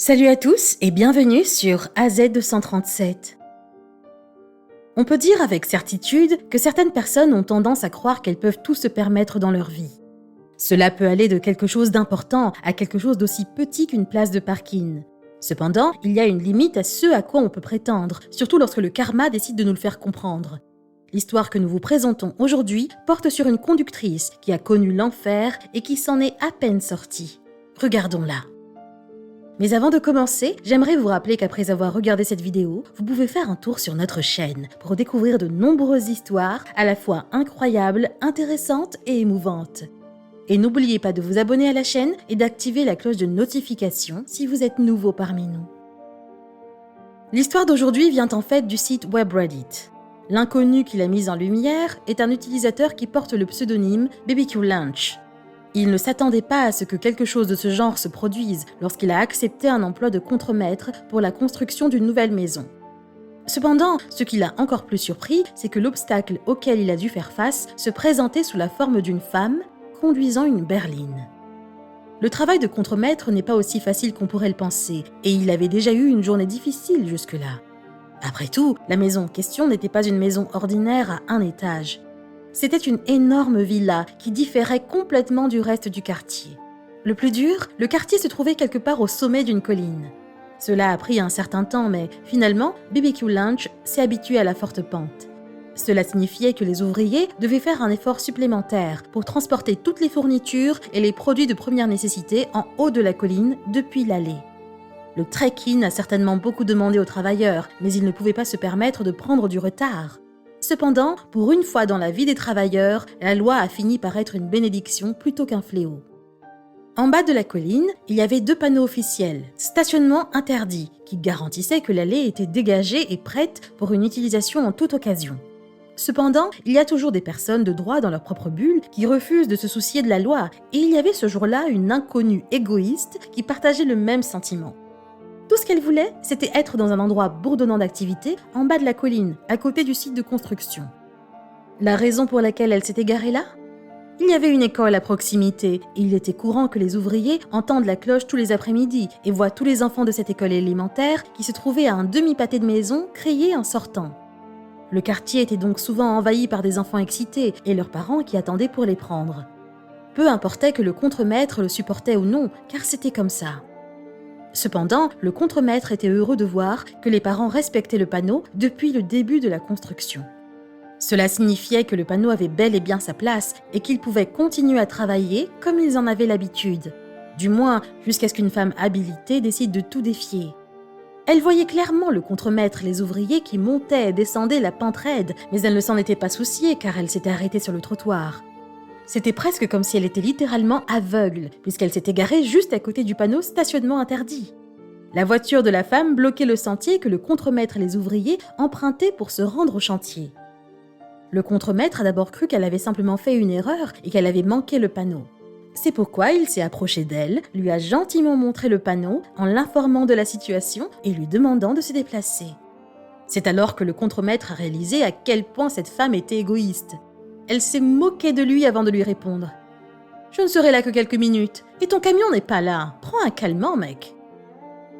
Salut à tous et bienvenue sur AZ237. On peut dire avec certitude que certaines personnes ont tendance à croire qu'elles peuvent tout se permettre dans leur vie. Cela peut aller de quelque chose d'important à quelque chose d'aussi petit qu'une place de parking. Cependant, il y a une limite à ce à quoi on peut prétendre, surtout lorsque le karma décide de nous le faire comprendre. L'histoire que nous vous présentons aujourd'hui porte sur une conductrice qui a connu l'enfer et qui s'en est à peine sortie. Regardons-la. Mais avant de commencer, j'aimerais vous rappeler qu'après avoir regardé cette vidéo, vous pouvez faire un tour sur notre chaîne pour découvrir de nombreuses histoires à la fois incroyables, intéressantes et émouvantes. Et n'oubliez pas de vous abonner à la chaîne et d'activer la cloche de notification si vous êtes nouveau parmi nous. L'histoire d'aujourd'hui vient en fait du site web Reddit. L'inconnu qui l'a mise en lumière est un utilisateur qui porte le pseudonyme BBQ Lunch. Il ne s'attendait pas à ce que quelque chose de ce genre se produise lorsqu'il a accepté un emploi de contremaître pour la construction d'une nouvelle maison. Cependant, ce qui l'a encore plus surpris, c'est que l'obstacle auquel il a dû faire face se présentait sous la forme d'une femme conduisant une berline. Le travail de contremaître n'est pas aussi facile qu'on pourrait le penser, et il avait déjà eu une journée difficile jusque-là. Après tout, la maison en question n'était pas une maison ordinaire à un étage. C'était une énorme villa qui différait complètement du reste du quartier. Le plus dur, le quartier se trouvait quelque part au sommet d'une colline. Cela a pris un certain temps, mais finalement, BBQ Lunch s'est habitué à la forte pente. Cela signifiait que les ouvriers devaient faire un effort supplémentaire pour transporter toutes les fournitures et les produits de première nécessité en haut de la colline depuis l'allée. Le trek-in a certainement beaucoup demandé aux travailleurs, mais ils ne pouvaient pas se permettre de prendre du retard. Cependant, pour une fois dans la vie des travailleurs, la loi a fini par être une bénédiction plutôt qu'un fléau. En bas de la colline, il y avait 2 panneaux officiels, stationnement interdit, qui garantissaient que l'allée était dégagée et prête pour une utilisation en toute occasion. Cependant, il y a toujours des personnes de droit dans leur propre bulle qui refusent de se soucier de la loi, et il y avait ce jour-là une inconnue égoïste qui partageait le même sentiment. Tout ce qu'elle voulait, c'était être dans un endroit bourdonnant d'activité en bas de la colline, à côté du site de construction. La raison pour laquelle elle s'était garée là ? Il y avait une école à proximité et il était courant que les ouvriers entendent la cloche tous les après-midi et voient tous les enfants de cette école élémentaire qui se trouvaient à un demi-pâté de maison crier en sortant. Le quartier était donc souvent envahi par des enfants excités et leurs parents qui attendaient pour les prendre. Peu importait que le contremaître le supportait ou non, car c'était comme ça. Cependant, le contremaître était heureux de voir que les parents respectaient le panneau depuis le début de la construction. Cela signifiait que le panneau avait bel et bien sa place et qu'ils pouvaient continuer à travailler comme ils en avaient l'habitude. Du moins, jusqu'à ce qu'une femme habilitée décide de tout défier. Elle voyait clairement le contremaître et les ouvriers qui montaient et descendaient la pente raide, mais elle ne s'en était pas souciée car elle s'était arrêtée sur le trottoir. C'était presque comme si elle était littéralement aveugle, puisqu'elle s'était garée juste à côté du panneau « Stationnement interdit ». La voiture de la femme bloquait le sentier que le contremaître et les ouvriers empruntaient pour se rendre au chantier. Le contremaître a d'abord cru qu'elle avait simplement fait une erreur et qu'elle avait manqué le panneau. C'est pourquoi il s'est approché d'elle, lui a gentiment montré le panneau en l'informant de la situation et lui demandant de se déplacer. C'est alors que le contremaître a réalisé à quel point cette femme était égoïste. Elle s'est moquée de lui avant de lui répondre. « Je ne serai là que quelques minutes, et ton camion n'est pas là. Prends un calmant, mec. »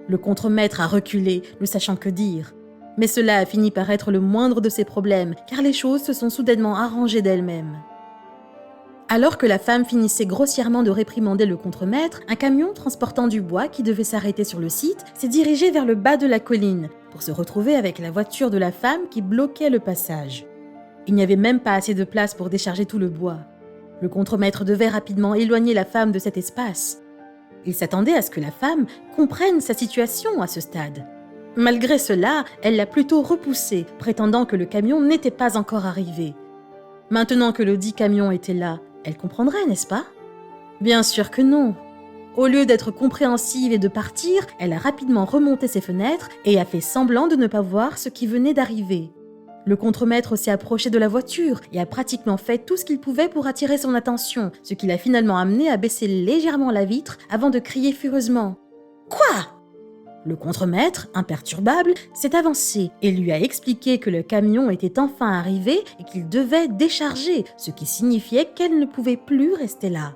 Le contremaître a reculé, ne sachant que dire. Mais cela a fini par être le moindre de ses problèmes, car les choses se sont soudainement arrangées d'elles-mêmes. Alors que la femme finissait grossièrement de réprimander le contremaître, un camion transportant du bois qui devait s'arrêter sur le site s'est dirigé vers le bas de la colline, pour se retrouver avec la voiture de la femme qui bloquait le passage. Il n'y avait même pas assez de place pour décharger tout le bois. Le contremaître devait rapidement éloigner la femme de cet espace. Il s'attendait à ce que la femme comprenne sa situation à ce stade. Malgré cela, elle l'a plutôt repoussé, prétendant que le camion n'était pas encore arrivé. Maintenant que le dit camion était là, elle comprendrait, n'est-ce pas ? Bien sûr que non. Au lieu d'être compréhensive et de partir, elle a rapidement remonté ses fenêtres et a fait semblant de ne pas voir ce qui venait d'arriver. Le contremaître s'est approché de la voiture et a pratiquement fait tout ce qu'il pouvait pour attirer son attention, ce qui l'a finalement amené à baisser légèrement la vitre avant de crier furieusement « Quoi ?» Le contremaître, imperturbable, s'est avancé et lui a expliqué que le camion était enfin arrivé et qu'il devait décharger, ce qui signifiait qu'elle ne pouvait plus rester là.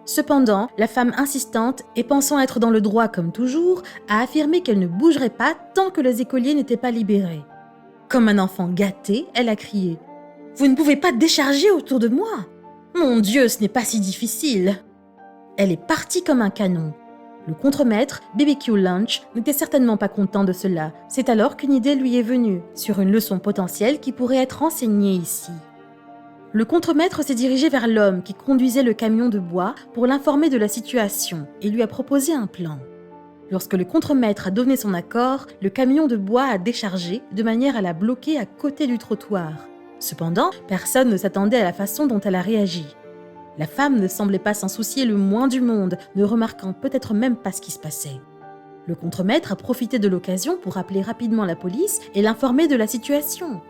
Cependant, la femme insistante, et pensant être dans le droit comme toujours, a affirmé qu'elle ne bougerait pas tant que les écoliers n'étaient pas libérés. Comme un enfant gâté, elle a crié « Vous ne pouvez pas décharger autour de moi ! Mon Dieu, ce n'est pas si difficile !» Elle est partie comme un canon. Le contremaître, BBQ Lunch, n'était certainement pas content de cela. C'est alors qu'une idée lui est venue, sur une leçon potentielle qui pourrait être enseignée ici. Le contremaître s'est dirigé vers l'homme qui conduisait le camion de bois pour l'informer de la situation et lui a proposé un plan. Lorsque le contremaître a donné son accord, le camion de bois a déchargé de manière à la bloquer à côté du trottoir. Cependant, personne ne s'attendait à la façon dont elle a réagi. La femme ne semblait pas s'en soucier le moins du monde, ne remarquant peut-être même pas ce qui se passait. Le contremaître a profité de l'occasion pour appeler rapidement la police et l'informer de la situation.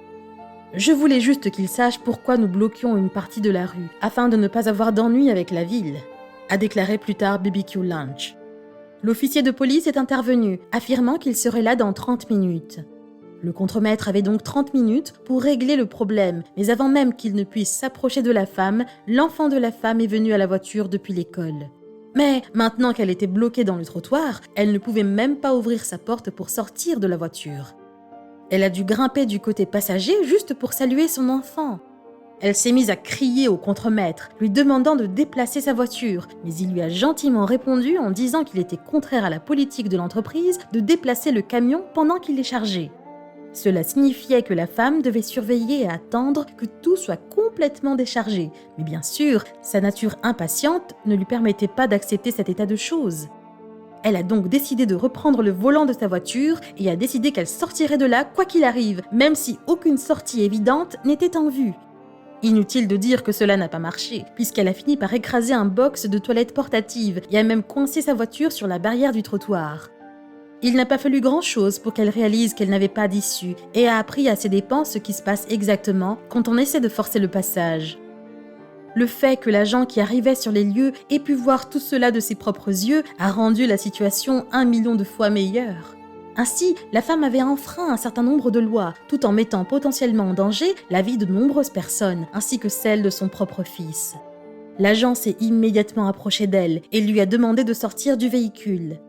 « Je voulais juste qu'il sache pourquoi nous bloquions une partie de la rue, afin de ne pas avoir d'ennui avec la ville », a déclaré plus tard BBQ Lunch. L'officier de police est intervenu, affirmant qu'il serait là dans 30 minutes. Le contremaître avait donc 30 minutes pour régler le problème, mais avant même qu'il ne puisse s'approcher de la femme, l'enfant de la femme est venu à la voiture depuis l'école. Mais maintenant qu'elle était bloquée dans le trottoir, elle ne pouvait même pas ouvrir sa porte pour sortir de la voiture. Elle a dû grimper du côté passager juste pour saluer son enfant. Elle s'est mise à crier au contremaître, lui demandant de déplacer sa voiture, mais il lui a gentiment répondu en disant qu'il était contraire à la politique de l'entreprise de déplacer le camion pendant qu'il est chargé. Cela signifiait que la femme devait surveiller et attendre que tout soit complètement déchargé, mais bien sûr, sa nature impatiente ne lui permettait pas d'accepter cet état de choses. Elle a donc décidé de reprendre le volant de sa voiture et a décidé qu'elle sortirait de là quoi qu'il arrive, même si aucune sortie évidente n'était en vue. Inutile de dire que cela n'a pas marché, puisqu'elle a fini par écraser un box de toilette portative et a même coincé sa voiture sur la barrière du trottoir. Il n'a pas fallu grand-chose pour qu'elle réalise qu'elle n'avait pas d'issue et a appris à ses dépens ce qui se passe exactement quand on essaie de forcer le passage. Le fait que l'agent qui arrivait sur les lieux ait pu voir tout cela de ses propres yeux a rendu la situation 1 million de fois meilleure. Ainsi, la femme avait enfreint un certain nombre de lois, tout en mettant potentiellement en danger la vie de nombreuses personnes, ainsi que celle de son propre fils. L'agent s'est immédiatement approché d'elle et lui a demandé de sortir du véhicule.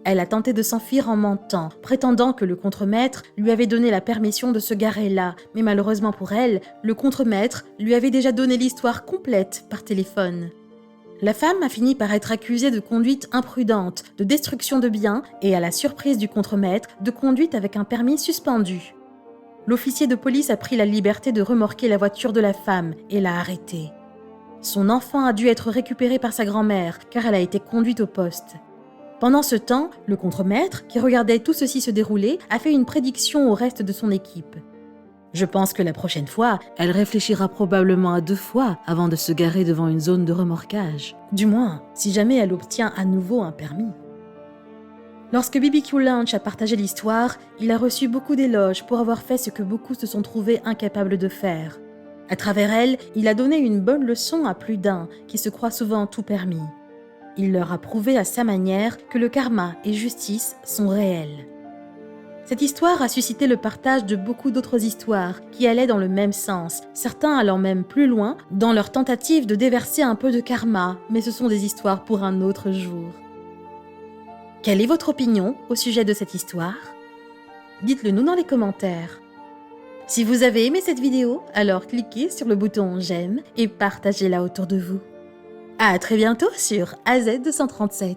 Elle a tenté de s'enfuir en mentant, prétendant que le contremaître lui avait donné la permission de se garer là, mais malheureusement pour elle, le contremaître lui avait déjà donné l'histoire complète par téléphone. La femme a fini par être accusée de conduite imprudente, de destruction de biens et, à la surprise du contremaître, de conduite avec un permis suspendu. L'officier de police a pris la liberté de remorquer la voiture de la femme et l'a arrêtée. Son enfant a dû être récupéré par sa grand-mère car elle a été conduite au poste. Pendant ce temps, le contremaître, qui regardait tout ceci se dérouler, a fait une prédiction au reste de son équipe. Je pense que la prochaine fois, elle réfléchira probablement à 2 fois avant de se garer devant une zone de remorquage. Du moins, si jamais elle obtient à nouveau un permis. Lorsque BBQ Lunch a partagé l'histoire, il a reçu beaucoup d'éloges pour avoir fait ce que beaucoup se sont trouvés incapables de faire. À travers elle, il a donné une bonne leçon à plus d'un qui se croit souvent tout permis. Il leur a prouvé à sa manière que le karma et justice sont réels. Cette histoire a suscité le partage de beaucoup d'autres histoires qui allaient dans le même sens, certains allant même plus loin dans leur tentative de déverser un peu de karma, mais ce sont des histoires pour un autre jour. Quelle est votre opinion au sujet de cette histoire ? Dites-le nous dans les commentaires. Si vous avez aimé cette vidéo, alors cliquez sur le bouton j'aime et partagez-la autour de vous. À très bientôt sur AZ237.